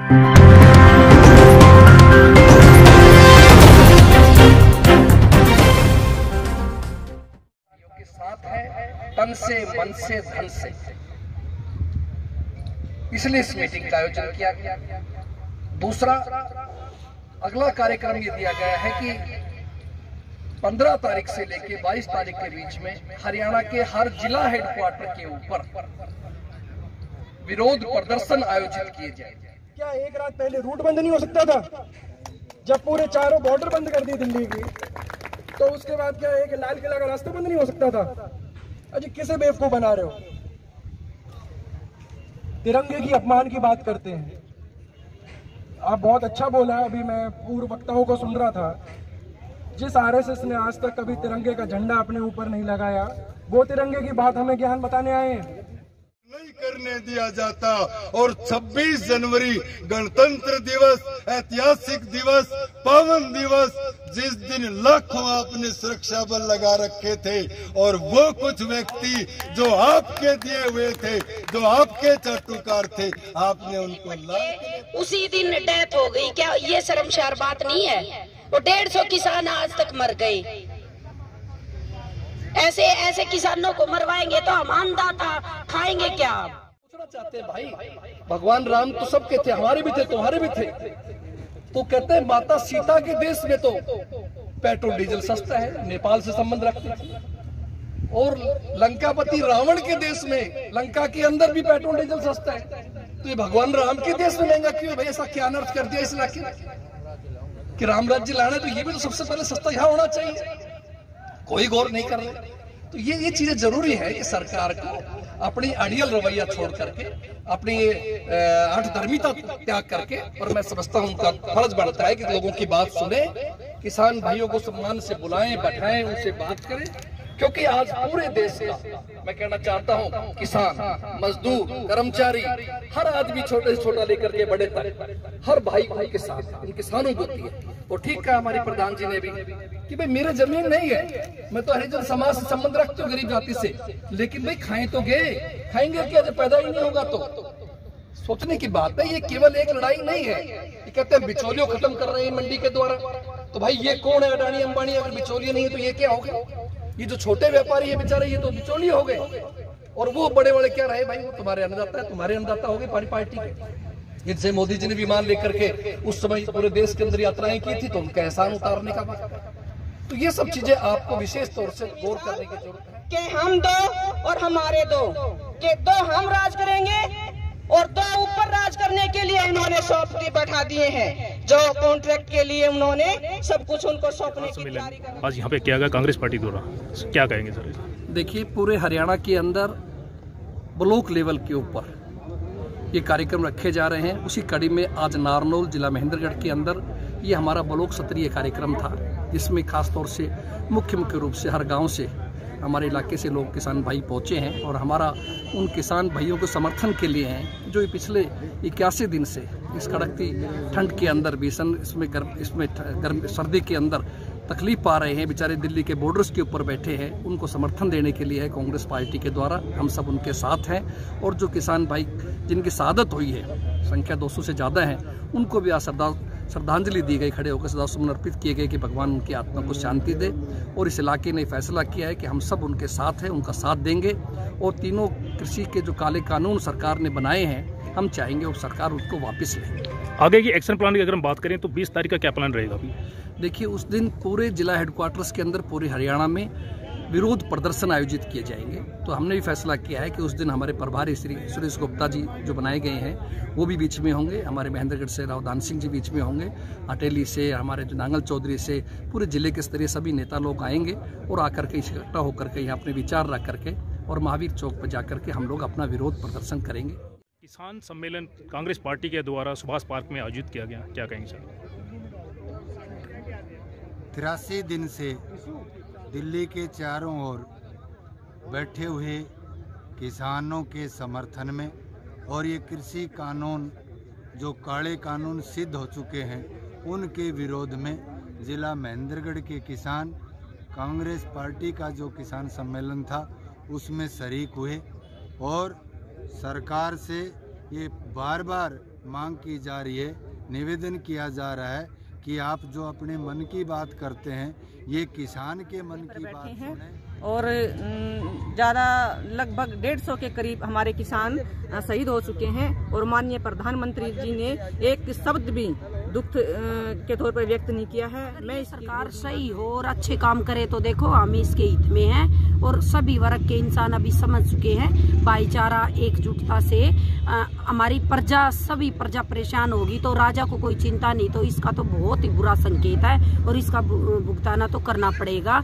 के साथ है तन से, मन से, धन से, इसलिए इस मीटिंग का आयोजन किया गया। दूसरा अगला कार्यक्रम ये दिया गया है कि 15 तारीख से लेकर 22 तारीख के बीच में हरियाणा के हर जिला हेडक्वार्टर के ऊपर विरोध प्रदर्शन आयोजित किए जाएंगे। क्या एक रात पहले रूट बंद नहीं हो सकता था? जब पूरे चारों बॉर्डर बंद कर दिए दिल्ली की, तो उसके बाद क्या एक लाल किला का रास्ता बंद नहीं हो सकता था? अजी किसे बेवकूफ बना रहे हो? तिरंगे की अपमान की बात करते हैं। आप बहुत अच्छा बोला, अभी मैं पूर्व वक्ताओं को सुन रहा था। जिस आरएसएस ने आज तक कभी तिरंगे का झंडा अपने ऊपर नहीं लगाया, वो तिरंगे की बात हमें ज्ञान बताने आए हैं। नहीं करने दिया जाता। और 26 जनवरी गणतंत्र दिवस, ऐतिहासिक दिवस, पावन दिवस, जिस दिन लाखों आपने सुरक्षा बल लगा रखे थे और वो कुछ व्यक्ति जो आपके दिए हुए थे, जो आपके चाटुकार थे, आपने उनको उसी दिन डेथ हो गई। क्या ये शर्मसार बात नहीं है? वो 150 किसान आज तक मर गए। ऐसे किसानों को मरवाएंगे तो हम अन्नदाता खाएंगे क्या? पूछना चाहते हैं भाई, भगवान राम तो सबके थे, हमारे भी थे, तुम्हारे भी थे। तो कहते हैं माता सीता के देश में तो पेट्रोल डीजल सस्ता है, नेपाल से संबंध रखते थे। और लंकापति रावण के देश में, लंका के अंदर भी पेट्रोल डीजल सस्ता है। तो ये भगवान राम के देश में महंगा क्यों? भाई ऐसा क्या अनर्थ कर दिया इस इलाके कि राम राज्य लाना, तो ये भी तो सबसे पहले सस्ता यहाँ होना चाहिए। कोई गौर नहीं कर रहे। तो ये चीजें जरूरी है कि सरकार को अपनी अड़ियल रवैया छोड़ करके, अपनी हठधर्मिता त्याग करके, और मैं समझता हूं उनका फर्ज बनता है कि लोगों की बात सुने, किसान भाइयों को सम्मान से बुलाएं, बैठाएं, उनसे बात करें। क्योंकि आज पूरे देश का, मैं कहना चाहता हूं, किसान, मजदूर, कर्मचारी, हर आदमी छोटे से छोटा लेकर के बड़े तक, हर भाई भाई के साथ इन किसानों को होती है। और ठीक कहा हमारी प्रधान जी ने भी कि भाई मेरे जमीन नहीं है, मैं तो हरिजन समाज से संबंध रखती हूँ, गरीब जाति से, लेकिन भाई खाएं तो गए, खाएंगे क्या जब पैदा ही नहीं होगा? तो सोचने की बात है। ये केवल एक लड़ाई नहीं है। ये कहते हैं बिचौलियों खत्म कर रहे हैं मंडी के द्वारा। तो भाई ये कौन है? अडानी अंबानी अगर बिचौलिए नहीं है तो ये क्या हो गया? ये जो छोटे व्यापारी है बेचारे, ये तो बिचौलिए हो गए। और वो बड़े बड़े क्या रहे भाई? वो तुम्हारे अन्नदाता है, तुम्हारे अन्नदाता हो गए पार्टी के। इनसे मोदी जी ने विमान लेकर के उस समय पूरे देश के अंदर यात्राएं की थी, तो उनका एहसान उतारने का बात। तो ये सब चीजें आपको विशेष तौर से गौर करने की जरूरत है कि हम दो और हमारे दो, कि दो हम राज करेंगे और दो ऊपर राज करने के लिए उन्होंने सौंपने बैठा दिए हैं। जो कॉन्ट्रैक्ट के लिए उन्होंने सब कुछ उनको सौंपने की तैयारी कर। आज यहाँ पे क्या गया कांग्रेस पार्टी द्वारा, क्या कहेंगे सर? देखिए, पूरे हरियाणा के अंदर ब्लॉक लेवल के ऊपर ये कार्यक्रम रखे जा रहे हैं। उसी कड़ी में आज नारनौल जिला महेंद्रगढ़ के अंदर ये हमारा ब्लॉक स्तरीय कार्यक्रम था, जिसमें खास तौर से मुख्य रूप से हर गांव से, हमारे इलाके से लोग, किसान भाई पहुंचे हैं। और हमारा उन किसान भाइयों को समर्थन के लिए हैं जो पिछले 81 दिन से इस कड़कती ठंड के अंदर, भीषण इसमें गर्म सर्दी के अंदर तकलीफ पा रहे हैं, बेचारे दिल्ली के बॉर्डर्स के ऊपर बैठे हैं। उनको समर्थन देने के लिए है कांग्रेस पार्टी के द्वारा, हम सब उनके साथ हैं। और जो किसान भाई जिनकी शहादत हुई है, संख्या 200 से ज़्यादा है, उनको भी आज श्रद्धांजलि दी गई, खड़े होकर श्रद्धासुमन अर्पित किए गए कि भगवान उनकी आत्मा को शांति दे। और इस इलाके ने फैसला किया है कि हम सब उनके साथ हैं, उनका साथ देंगे। और तीनों कृषि के जो काले कानून सरकार ने बनाए हैं, हम चाहेंगे वो सरकार उसको वापस ले। आगे की एक्शन प्लान की अगर हम बात करें तो 20 तारीख का क्या प्लान रहेगा? देखिए, उस दिन पूरे जिला हेडक्वार्टर्स के अंदर पूरे हरियाणा में विरोध प्रदर्शन आयोजित किए जाएंगे। तो हमने भी फैसला किया है कि उस दिन हमारे प्रभारी श्री सुरेश गुप्ता जी जो बनाए गए हैं, वो भी बीच में होंगे। हमारे महेंद्रगढ़ से रावदान सिंह जी बीच में होंगे, अटेली से हमारे जो नांगल चौधरी से, पूरे जिले के स्तरीय सभी नेता लोग आएंगे और आकर के इकट्ठा होकर के यहाँ अपने विचार रख करके और महावीर चौक पर जाकर के हम लोग अपना विरोध प्रदर्शन करेंगे। किसान सम्मेलन कांग्रेस पार्टी के द्वारा सुभाष पार्क में आयोजित किया गया, क्या कहेंगे सर? 83 दिन से दिल्ली के चारों ओर बैठे हुए किसानों के समर्थन में और ये कृषि कानून जो काले कानून सिद्ध हो चुके हैं, उनके विरोध में जिला महेंद्रगढ़ के किसान कांग्रेस पार्टी का जो किसान सम्मेलन था उसमें शरीक हुए। और सरकार से ये बार बार मांग की जा रही है, निवेदन किया जा रहा है कि आप जो अपने मन की बात करते हैं, ये किसान के मन की बात सुने। और ज़्यादा लगभग 150 के करीब हमारे किसान शहीद हो चुके हैं और माननीय प्रधानमंत्री जी ने एक शब्द भी दुख के तौर पर व्यक्त नहीं किया है। मैं सरकार सही हो और अच्छे काम करे तो देखो हम इसके हित में हैं और सभी वर्ग के इंसान अभी समझ चुके हैं। भाईचारा एकजुटता से हमारी प्रजा, सभी प्रजा परेशान होगी तो राजा को कोई चिंता नहीं, तो इसका तो बहुत ही बुरा संकेत है और इसका भुगताना तो करना पड़ेगा।